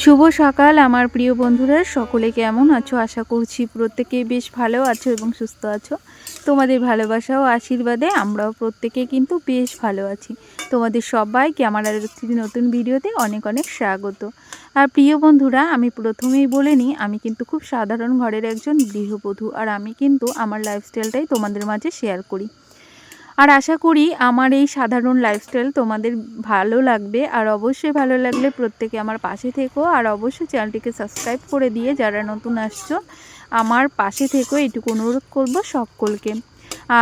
শুভ সকাল আমার প্রিয় বন্ধুরা, সকলে কেমন আছো? আশা করছি প্রত্যেকেই বেশ ভালো আছো এবং সুস্থ আছো। তোমাদের ভালোবাসা ও আশীর্বাদে আমরাও প্রত্যেকে কিন্তু বেশ ভালো আছি। তোমাদের সবাইকে আমার আর একটি নতুন ভিডিওতে অনেক অনেক স্বাগত। আর প্রিয় বন্ধুরা, আমি প্রথমেই বলে নিই, আমি কিন্তু খুব সাধারণ ঘরের একজন গৃহবধূ, আর আমি কিন্তু আমার লাইফস্টাইলটাই তোমাদের মাঝে শেয়ার করি। আর আশা করি আমার এই সাধারণ লাইফস্টাইল তোমাদের ভালো লাগবে। আর অবশ্যই ভালো লাগলে প্রত্যেকে আমার পাশে থেকো, আর অবশ্যই চ্যানেলটিকে সাবস্ক্রাইব করে দিয়ে যারা নতুন আসছো আমার পাশে থেকো, এইটুকু অনুরোধ করব সকলকে।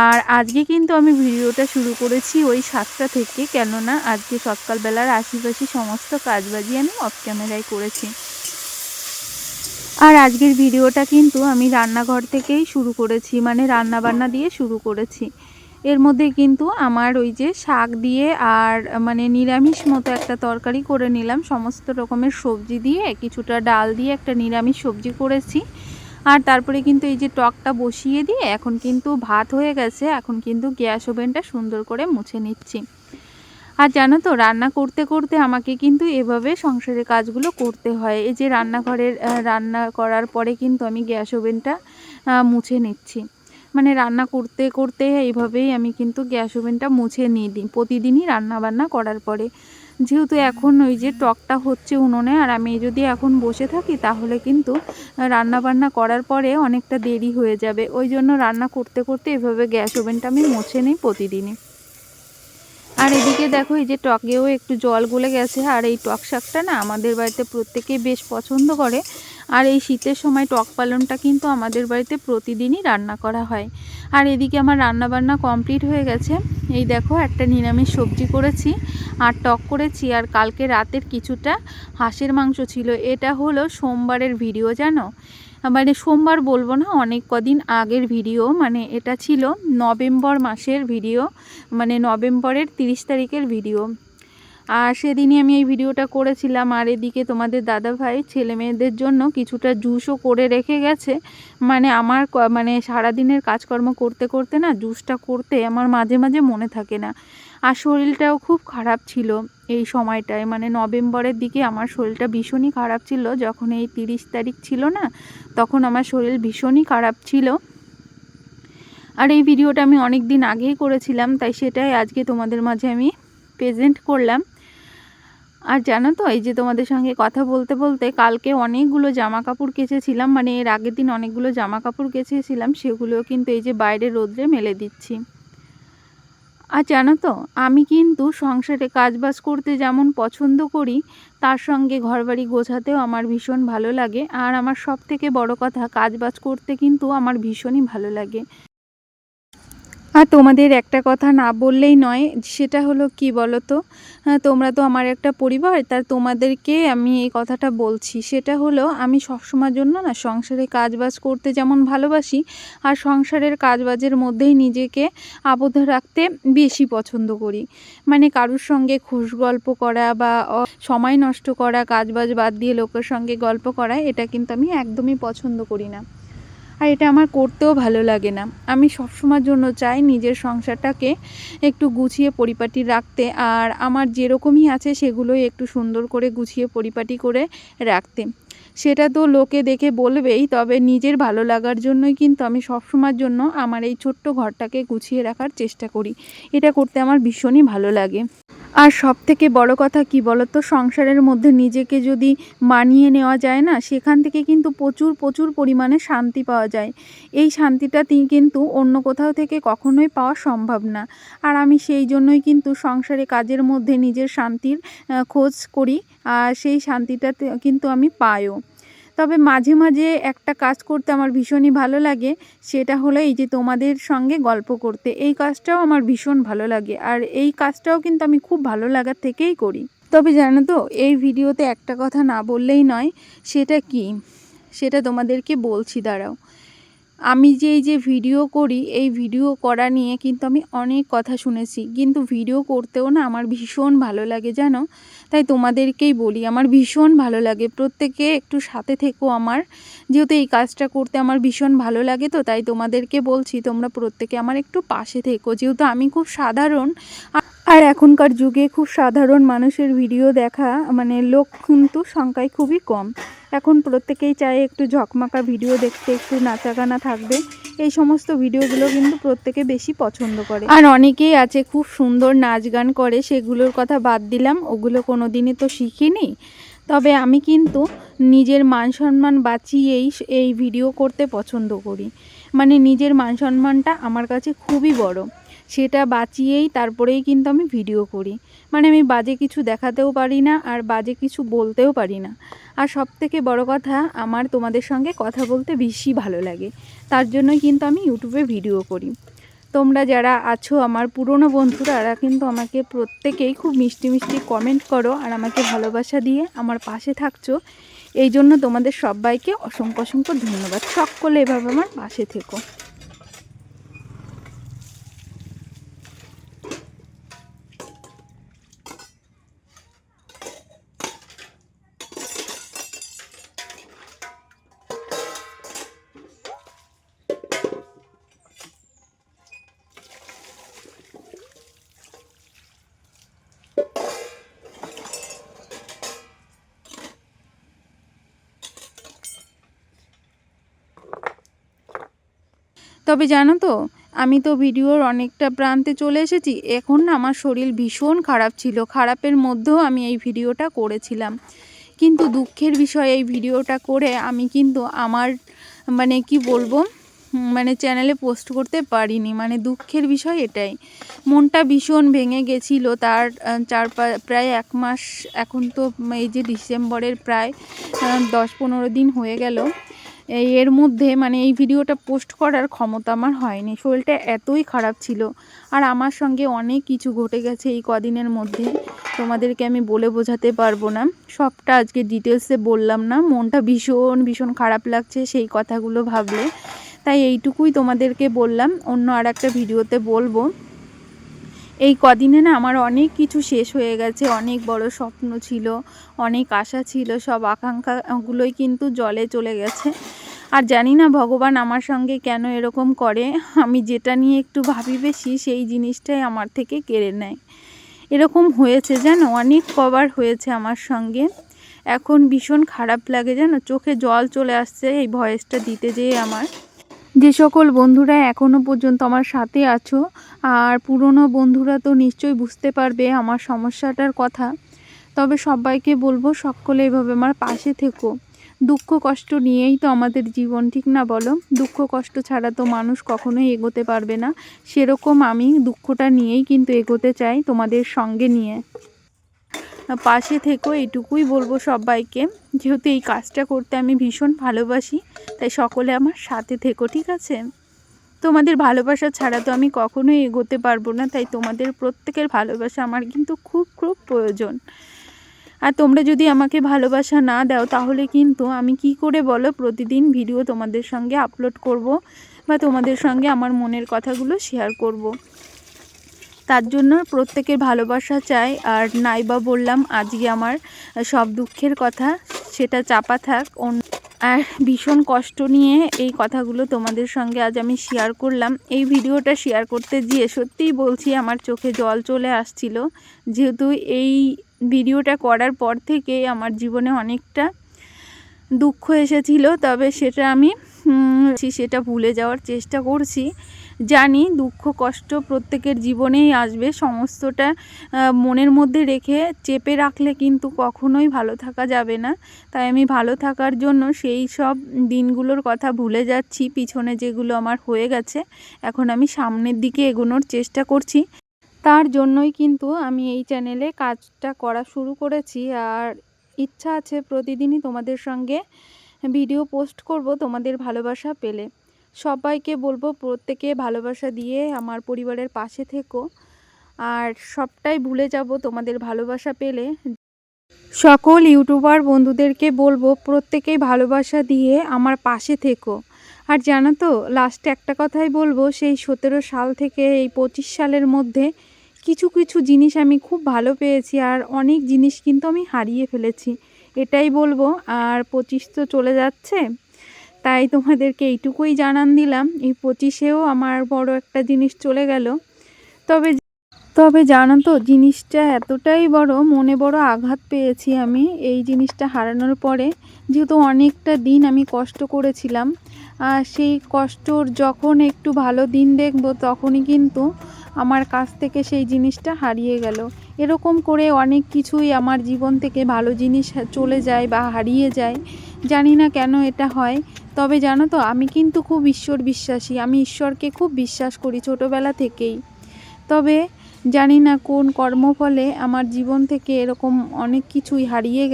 আর আজকে কিন্তু আমি ভিডিওটা শুরু করেছি ওই 7টা থেকে, কেননা আজকে সকালবেলার আশিপাশি সমস্ত কাজবাজি আমি অফ ক্যামেরায় করেছি। আর আজকের ভিডিওটা কিন্তু আমি রান্নাঘর থেকেই শুরু করেছি, মানে রান্নাবান্না দিয়ে শুরু করেছি। এর মধ্যে কিন্তু আমার ওই যে শাক দিয়ে আর মানে নিরামিষ মতো একটা তরকারি করে নিলাম, সমস্ত রকমের সবজি দিয়ে, কিছুটা ডাল দিয়ে একটা নিরামিষ সবজি করেছি। আর তারপরে কিন্তু এই যে টকটা বসিয়ে দিয়ে এখন কিন্তু ভাত হয়ে গেছে, এখন কিন্তু গ্যাস ওভেনটা সুন্দর করে মুছে নিচ্ছি। আর জানো তো, রান্না করতে করতে আমাকে কিন্তু এভাবে সংসারের কাজগুলো করতে হয়। এই যে রান্নাঘরের রান্না করার পরে কিন্তু আমি গ্যাস ওভেনটা মুছে নিচ্ছি। মানে রান্না করতে করতে এইভাবেই আমি কিন্তু গ্যাস ওভেনটা মুছে নিই প্রতিদিনই রান্না বান্না করার পরে। যেহেতু এখন ওই যে টকটা হচ্ছে উনুনে, আর আমি যদি এখন বসে থাকি তাহলে কিন্তু রান্না বান্না করার পরে অনেকটা দেরি হয়ে যাবে। ওই জন্য রান্না করতে করতে এভাবে গ্যাস ওভেনটা আমি মুছে নিই প্রতিদিনই। আর এদিকে দেখো, এই যে টকেও একটু জল গলে গেছে। আর এই টক শাকটা না আমাদের বাড়িতে প্রত্যেকেই বেশ পছন্দ করে। আর এই শীতের সময় টক পালনটা কিন্তু আমাদের বাড়িতে প্রতিদিনই রান্না করা হয়। আর এদিকে আমার রান্না বান্না কমপ্লিট হয়ে গেছে। এই দেখো, একটা নিরামিষ সবজি করেছি আর টক করেছি, আর কালকে রাতের কিছুটা হাঁসের মাংস ছিল। এটা হলো সোমবারের ভিডিও, জানো, মানে সোমবার বলবো না, অনেক কদিন আগের ভিডিও। মানে এটা ছিল নভেম্বর মাসের ভিডিও, মানে নভেম্বরের 30 তারিখের ভিডিও। আর সেদিনই আমি এই ভিডিওটা করেছিলাম। আর এদিকে তোমাদের দাদাভাই ছেলে মেয়েদের জন্য কিছুটা জুসও করে রেখে গেছে। মানে আমার মানে সারাদিনের কাজকর্ম করতে করতে না জুসটা করতে আমার মাঝে মাঝে মনে থাকে না। আর শরীরটাও খুব খারাপ ছিল এই সময়টায়, মানে নভেম্বরের দিকে আমার শরীরটা ভীষণই খারাপ ছিল। যখন এই 30 তারিখ ছিল না, তখন আমার শরীর ভীষণই খারাপ ছিল। আর এই ভিডিওটা আমি অনেক দিন আগেই করেছিলাম, তাই সেটাই আজকে তোমাদের মাঝে আমি প্রেজেন্ট করলাম। আর জানো তো, এই যে তোমাদের সঙ্গে কথা বলতে বলতে কালকে অনেকগুলো জামা কাপড় কেচেছিলাম, মানে এর আগের দিন অনেকগুলো জামা কাপড় কেচেছিলাম, সেগুলোও কিন্তু এই যে বাইরে রোদ্রে মেলে দিচ্ছি। আর জানো তো, আমি কিন্তু সংসারে কাজবাজ করতে যেমন পছন্দ করি, তার সঙ্গে ঘরবাড়ি গোছাতেও আমার ভীষণ ভালো লাগে। আর আমার সব থেকে বড় কথা, কাজবাজ করতে কিন্তু আমার ভীষণই ভালো লাগে। আর তোমাদের একটা কথা না বললেই নয়, সেটা হলো কি বলো তো, তোমরা তো আমার একটা পরিবার, তার তোমাদেরকে আমি এই কথাটা বলছি। সেটা হলো, আমি সবসময়ের জন্য না সংসারে কাজবাজ করতে যেমন ভালোবাসি, আর সংসারের কাজবাজের মধ্যেই নিজেকে আবদ্ধ রাখতে বেশি পছন্দ করি। মানে কারোর সঙ্গে খুশ গল্প করা বা সময় নষ্ট করা, কাজবাজ বাদ দিয়ে লোকের সঙ্গে গল্প করা, এটা কিন্তু আমি একদমই পছন্দ করি না। আর এটা আমার করতেও ভালো লাগে না। আমি সবসময়ের জন্য চাই নিজের সংসারটাকে একটু গুছিয়ে পরিপাটি রাখতে, আর আমার যেরকমই আছে সেগুলোই একটু সুন্দর করে গুছিয়ে পরিপাটি করে রাখতে। সেটা তো লোকে দেখে বলবেই, তবে নিজের ভালো লাগার জন্যই কিন্তু আমি সবসময়ের জন্য আমার এই ছোট্ট ঘরটাকে গুছিয়ে রাখার চেষ্টা করি। এটা করতে আমার ভীষণই ভালো লাগে। আর সব থেকে বড় কথা কি বলতো, সংসারের মধ্যে নিজেকে যদি মানিয়ে নেওয়া যায় না, সেখান থেকে কিন্তু প্রচুর প্রচুর পরিমাণে শান্তি পাওয়া যায়। এই শান্তিটা কিন্তু অন্য কোথাও থেকে কখনোই পাওয়া সম্ভব না। আর আমি সেই জন্যই কিন্তু সংসারে কাজের মধ্যে নিজের শান্তির খোঁজ করি, আর সেই শান্তিটা কিন্তু আমি পাইও। তবে মাঝে মাঝে একটা কাজ করতে আমার ভীষণই ভালো লাগে, সেটা হলো এই যে তোমাদের সঙ্গে গল্প করতে। এই কাজটাও আমার ভীষণ ভালো লাগে, আর এই কাজটাও কিন্তু আমি খুব ভালো লাগার থেকেই করি। তবে জানো তো, এই ভিডিওতে একটা কথা না বললেই নয়। সেটা কি, সেটা তোমাদেরকে বলছি, দাঁড়াও। আমি যে এই যে ভিডিও করি, এই ভিডিও করা নিয়ে কিন্তু আমি অনেক কথা শুনেছি, কিন্তু ভিডিও করতেও না আমার ভীষণ ভালো লাগে, জানো। তাই তোমাদেরকেই বলি, আমার ভীষণ ভালো লাগে। প্রত্যেকে একটু সাথে থেকো আমার, যেহেতু এই কাজটা করতে আমার ভীষণ ভালো লাগে। তো তাই তোমাদেরকে বলছি, তোমরা প্রত্যেকে আমার একটু পাশে থেকো, যেহেতু আমি খুব সাধারণ। আর এখনকার যুগে খুব সাধারণ মানুষের ভিডিও দেখা মানে লোক কিন্তু সংখ্যায় খুবই কম। এখন প্রত্যেকেই চায় একটু ঝকমাকা ভিডিও দেখতে, একটু নাচাগানা থাকবে, এই সমস্ত ভিডিওগুলো কিন্তু প্রত্যেকে বেশি পছন্দ করে। আর অনেকেই আছে খুব সুন্দর নাচ গান করে, সেগুলোর কথা বাদ দিলাম, ওগুলো কোনো দিনই তো শিখিনি। তবে আমি কিন্তু নিজের মান সম্মান বাঁচিয়েই এই ভিডিও করতে পছন্দ করি। মানে নিজের মান সম্মানটা আমার কাছে খুবই বড়, সেটা বাঁচিয়েই তারপরেই কিন্তু আমি ভিডিও করি। মানে আমি বাজে কিছু দেখাতেও পারি না, আর বাজে কিছু বলতেও পারি না। আর সবথেকে বড় কথা, আমার তোমাদের সঙ্গে কথা বলতে বেশি ভালো লাগে, তার জন্যই কিন্তু আমি ইউটিউবে ভিডিও করি। তোমরা যারা আছো আমার পুরনো বন্ধুরা, এরা কিন্তু আমাকে প্রত্যেকেই খুব মিষ্টি মিষ্টি কমেন্ট করো আর আমাকে ভালোবাসা দিয়ে আমার পাশে থাকছো। এই জন্য তোমাদের সবাইকে অসংখ্য অসংখ্য ধন্যবাদ। সকলে এভাবে আমার পাশে থেকো। তবে জানো তো, আমি তো ভিডিওর অনেকটা প্রান্তে চলে এসেছি। এখন না আমার শরীর ভীষণ খারাপ ছিল, খারাপের মধ্যেও আমি এই ভিডিওটা করেছিলাম। কিন্তু দুঃখের বিষয়, এই ভিডিওটা করে আমি কিন্তু আমার মানে কি বলবো, মানে চ্যানেলে পোস্ট করতে পারিনি। মানে দুঃখের বিষয় এটাই, মনটা ভীষণ ভেঙে গেছিলো। তার প্রায় 1 মাস, এখন তো এই যে ডিসেম্বরের প্রায় 10-15 দিন হয়ে গেল। এর মধ্যে মানে এই ভিডিওটা পোস্ট করার ক্ষমতা আমার হয়নি, শরীরটা এতই খারাপ ছিল। আর আমার সঙ্গে অনেক কিছু ঘটে গেছে এই কদিনের মধ্যে, তোমাদেরকে আমি বলে বোঝাতে পারবো না। সবটা আজকে ডিটেলসে বললাম না, মনটা ভীষণ ভীষণ খারাপ লাগছে সেই কথাগুলো ভাবলে। তাই এইটুকুই তোমাদেরকে বললাম, অন্য আর একটা ভিডিওতে বলবো। এই কদিনে না আমার অনেক কিছু শেষ হয়ে গেছে, অনেক বড় স্বপ্ন ছিল, অনেক আশা ছিল, সব আকাঙ্ক্ষাগুলোই কিন্তু জলে চলে গেছে। আর জানি না ভগবান আমার সঙ্গে কেন এরকম করে, আমি যেটা নিয়ে একটু ভাবি বেশি সেই জিনিসটাই আমার থেকে কেড়ে নেয়। এরকম হয়েছে জানো, অনেক কবার হয়েছে আমার সঙ্গে। এখন ভীষণ খারাপ লাগে জানো, চোখে জল চলে আসছে এই ভয়েসটা দিতে যেয়ে আমার। যে সকল বন্ধুরা এখনও পর্যন্ত আমার সাথে আছো, আর পুরনো বন্ধুরা তো নিশ্চয়ই বুঝতে পারবে আমার সমস্যাটার কথা। তবে সবাইকে বলবো, সকলে এভাবে আমার পাশে থেকো। দুঃখ কষ্ট নিয়েই তো আমাদের জীবন, ঠিক না বলো? দুঃখ কষ্ট ছাড়া তো মানুষ কখনোই এগোতে পারবে না। সেরকম আমি দুঃখটা নিয়েই কিন্তু এগোতে চাই, তোমাদের সঙ্গে নিয়ে। পাশে থেকো, এইটুকুই বলবো সবাইকে। যেহেতু এই কাজটা করতে আমি ভীষণ ভালোবাসি, তাই সকলে আমার সাথে থেকো, ঠিক আছে? তোমাদের ভালোবাসা ছাড়া তো আমি কখনোই এগোতে পারবো না, তাই তোমাদের প্রত্যেকের ভালোবাসা আমার কিন্তু খুব খুব প্রয়োজন। আর তোমরা যদি আমাকে ভালোবাসা না দাও, তাহলে কিন্তু আমি কি করে বলো প্রতিদিন ভিডিও তোমাদের সঙ্গে আপলোড করব, বা তোমাদের সঙ্গে আমার মনের কথাগুলো শেয়ার করব। তার জন্য প্রত্যেকের ভালোবাসা চাই। আর নাইবা বললাম আজকে আমার সব দুঃখের কথা, সেটা চাপা থাক। আর ভীষণ কষ্ট নিয়ে এই কথাগুলো তোমাদের সঙ্গে আজ আমি শেয়ার করলাম। এই ভিডিওটা শেয়ার করতে গিয়ে সত্যিই বলছি আমার চোখে জল চলে আসছিল, যেহেতু এই ভিডিওটা করার পর থেকে আমার জীবনে অনেকটা দুঃখ এসেছিল। তবে সেটা আমি সেটা ভুলে যাওয়ার চেষ্টা করছি। জানি দুঃখ কষ্ট প্রত্যেকের জীবনেই আসবে, সমস্তটা মনের মধ্যে রেখে চেপে রাখলে কিন্তু কখনোই ভালো থাকা যাবে না। তাই আমি ভালো থাকার জন্য সেই সব দিনগুলোর কথা ভুলে যাচ্ছি, পিছনে যেগুলো আমার হয়ে গেছে। এখন আমি সামনের দিকে এগোনোর চেষ্টা করছি। তার জন্যই কিন্তু আমি এই চ্যানেলে কাজটা করা শুরু করেছি। আর ইচ্ছা আছে প্রতিদিনই তোমাদের সঙ্গে ভিডিও পোস্ট করব তোমাদের ভালোবাসা পেলে। সবাইকে বলবো প্রত্যেকে ভালোবাসা দিয়ে আমার পরিবারের পাশে থেকো। আর সবটাই ভুলে যাব তোমাদের ভালোবাসা পেলে। সকল ইউটিউবার বন্ধুদেরকে বলবো প্রত্যেকেই ভালোবাসা দিয়ে আমার পাশে থেকো। আর জানো তো, লাস্টে একটা কথাই বলবো, সেই 17 সাল থেকে এই 25 সালের মধ্যে কিছু কিছু জিনিস আমি খুব ভালো পেয়েছি, আর অনেক জিনিস কিন্তু আমি হারিয়ে ফেলেছি, এটাই বলবো। আর 25 তো চলে যাচ্ছে, তাই তোমাদেরকে এইটুকুই জানান দিলাম। এই 25-এও আমার বড় একটা জিনিস চলে গেল। তবে তবে জানো তো, জিনিসটা এতটাই বড়, মনে বড় আঘাত পেয়েছি আমি এই জিনিসটা হারানোর পরে। যেহেতু অনেকটা দিন আমি কষ্ট করেছিলাম, আর সেই কষ্টর যখন একটু ভালো দিন দেখব তখনই কিন্তু আমার কাছ থেকে সেই জিনিসটা হারিয়ে গেল। এরকম করে অনেক কিছুই আমার জীবন থেকে ভালো জিনিস চলে যায় বা হারিয়ে যায়, জানি না কেন এটা হয়। তবে জানো তো, আমি কিন্তু খুব ঈশ্বর বিশ্বাসী, আমি ঈশ্বরকে খুব বিশ্বাস করি ছোটোবেলা থেকেই। তবে জানি না কোন কর্মফলে আমার জীবন থেকে এরকম অনেক কিছুই হারিয়ে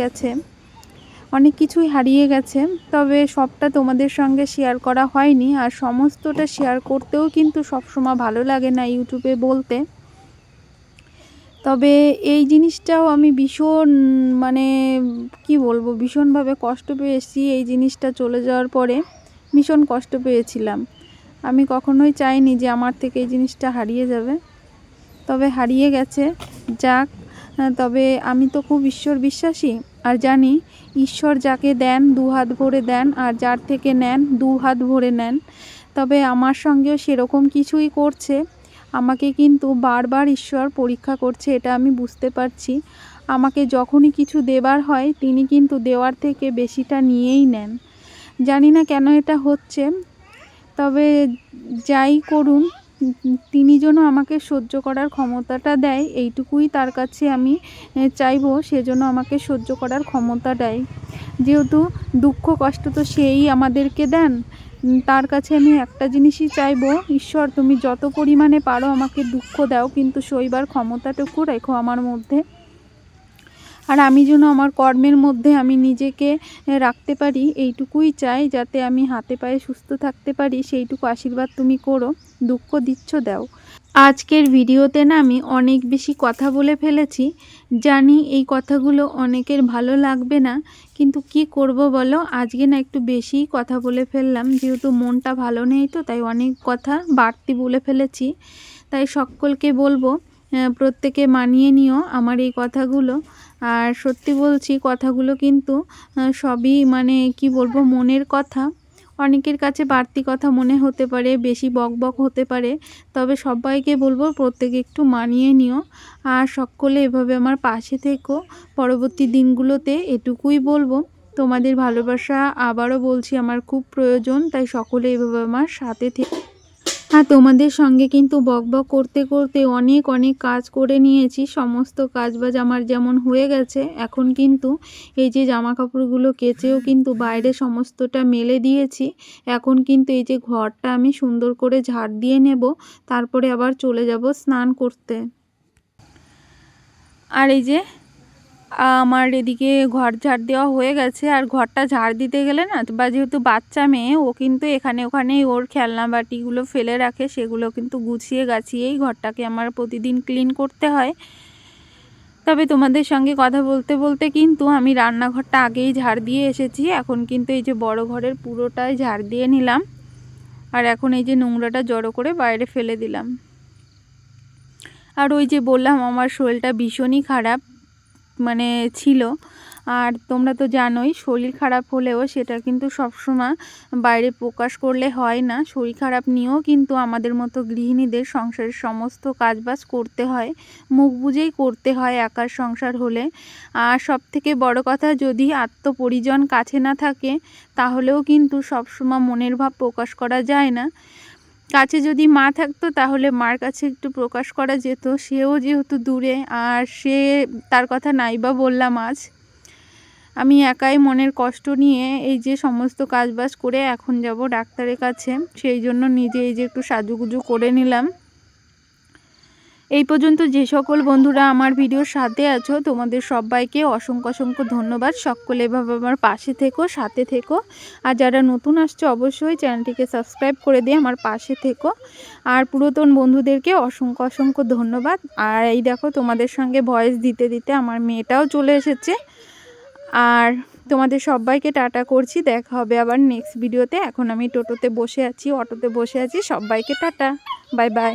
গেছে। তবে সবটা তোমাদের সঙ্গে শেয়ার করা হয়নি, আর সমস্তটা শেয়ার করতেও কিন্তু সবসময় ভালো লাগে না ইউটিউবে বলতে। তবে এই জিনিসটাও আমি ভীষণ মানে কি বলবো, ভীষণভাবে কষ্ট পেয়েছি। এই জিনিসটা চলে যাওয়ার পরে ভীষণ কষ্ট পেয়েছিলাম। আমি কখনোই চাইনি যে আমার থেকে এই জিনিসটা হারিয়ে যাবে, তবে হারিয়ে গেছে। যাক, তবে আমি তো খুব ঈশ্বর বিশ্বাসী, আর জানি ঈশ্বর যাকে দেন দু হাত ভরে দেন, আর যার থেকে নেন দু হাত ভরে নেন। তবে আমার সঙ্গেও সেরকম কিছুই করছে। আমাকে কিন্তু বারবার ঈশ্বর পরীক্ষা করছে, এটা আমি বুঝতে পারছি। আমাকে যখনই কিছু দেবার হয় তিনি কিন্তু দেওয়ার থেকে বেশিটা নিয়েই নেন। জানি না কেন এটা হচ্ছে, তবে যাই করুন তিনি যেন আমাকে সহ্য করার ক্ষমতাটা দেয়, এইটুকুই তার কাছে আমি চাইবো, সেজন্য আমাকে সহ্য করার ক্ষমতা দেয়। যেহেতু দুঃখ কষ্ট তো সেই আমাদেরকে দেন, তার কাছে আমি একটা জিনিসই চাইবো, ঈশ্বর তুমি যত পরিমাণে পারো আমাকে দুঃখ দাও, কিন্তু সইবার ক্ষমতাটুকু রেখো আমার মধ্যে। আর আমি যেন আমার কর্মের মধ্যে আমি নিজেকে রাখতে পারি, এইটুকুই চাই, যাতে আমি হাতে পায়ে সুস্থ থাকতে পারি, সেইটুকু আশীর্বাদ তুমি করো। দুঃখ দিচ্ছ দাও। আজকের ভিডিওতে না আমি অনেক বেশি কথা বলে ফেলেছি, জানি এই কথাগুলো অনেকের ভালো লাগবে না, কিন্তু কি করব বলো, আজকে না একটু বেশিই কথা বলে ফেললাম। যেহেতু মনটা ভালো নেই তো, তাই অনেক কথা বাড়তি বলে ফেলেছি। তাই সকলকে বলবো প্রত্যেকে মানিয়ে নিও আমার এই কথাগুলো। আর সত্যি বলছি, কথাগুলো কিন্তু সবই মানে কি বলবো, মনের কথা। অনেকের কাছে বাড়তি কথা মনে হতে পারে, বেশি বকবক হতে পারে, তবে সবাইকে বলবো প্রত্যেকে একটু মানিয়ে নিও। আর সকলে এভাবে আমার পাশে থেকো পরবর্তী দিনগুলোতে, এটুকুই বলবো। তোমাদের ভালোবাসা আবারও বলছি আমার খুব প্রয়োজন, তাই সকলে এভাবে আমার সাথে থেকো। আর তোমাদের সঙ্গে কিন্তু বকবক করতে করতে অনেক কাজ করে নিয়েছি। সমস্ত কাজবাজ আমার যেমন হয়ে গেছে, এখন কিন্তু এই যে জামা কাপড়গুলো কেচেও কিন্তু বাইরে সমস্তটা মেলে দিয়েছি। এখন কিন্তু এই যে ঘরটা আমি সুন্দর করে ঝাড় দিয়ে নেব, তারপরে আবার চলে যাব স্নান করতে। আর এই যে আমার এদিকে ঘর ঝাড় দেওয়া হয়ে গেছে। আর ঘরটা ঝাড় দিতে গেলে না, বা যেহেতু বাচ্চা মেয়ে, ও কিন্তু এখানে ওখানেই ওর খেলনা বাটিগুলো ফেলে রাখে, সেগুলো কিন্তু গুছিয়ে গাছিয়েই ঘরটাকে আমার প্রতিদিন ক্লিন করতে হয়। তবে তোমাদের সঙ্গে কথা বলতে বলতে কিন্তু আমি রান্নাঘরটা আগেই ঝাড় দিয়ে এসেছি। এখন কিন্তু এই যে বড় ঘরের পুরোটাই ঝাড় দিয়ে নিলাম, আর এখন এই যে নোংরাটা জড়ো করে বাইরে ফেলে দিলাম। আর ওই যে বললাম আমার শরীরটা ভীষণই খারাপ মানে ছিল, আর তোমরা তো জানোই শরীর খারাপ হলেও সেটা কিন্তু সবসময় বাইরে প্রকাশ করলে হয় না। শরীর খারাপ নিয়েও কিন্তু আমাদের মতো গৃহিণীদের সংসারের সমস্ত কাজবাজ করতে হয়, মুখ বুজেই করতে হয় একার সংসার হলে। আর সবথেকে বড় কথা, যদি আত্মপরিজন কাছে না থাকে তাহলেও কিন্তু সবসময় মনের ভাব প্রকাশ করা যায় না। কাছে যদি মা থাকতো তাহলে মার কাছে একটু প্রকাশ করা যেত, সেও যেহেতু দূরে, আর সে তার কথা নাই বা বললাম। আজ আমি একাই মনের কষ্ট নিয়ে এই যে সমস্ত কাজবাজ করে এখন যাব ডাক্তারের কাছে, সেই জন্য নিজে এই যে একটু সাজুগুজু করে নিলাম। এই পর্যন্ত যে সকল বন্ধুরা আমার ভিডিওর সাথে আছো, তোমাদের সবাইকে অসংখ্য ধন্যবাদ। সকলে এভাবে আমার পাশে থেকো, সাথে থেকো। আর যারা নতুন আসছে অবশ্যই চ্যানেলটিকে সাবস্ক্রাইব করে দিয়ে আমার পাশে থেকো। আর পুরাতন বন্ধুদেরকে অসংখ্য ধন্যবাদ। আর এই দেখো, তোমাদের সঙ্গে ভয়েস দিতে দিতে আমার মেয়েটাও চলে এসেছে। আর তোমাদের সবাইকে টাটা করছি, দেখা হবে আবার নেক্সট ভিডিওতে। এখন আমি টোটোতে বসে আছি, অটোতে বসে আছি। সবাইকে টাটা, বাই বাই।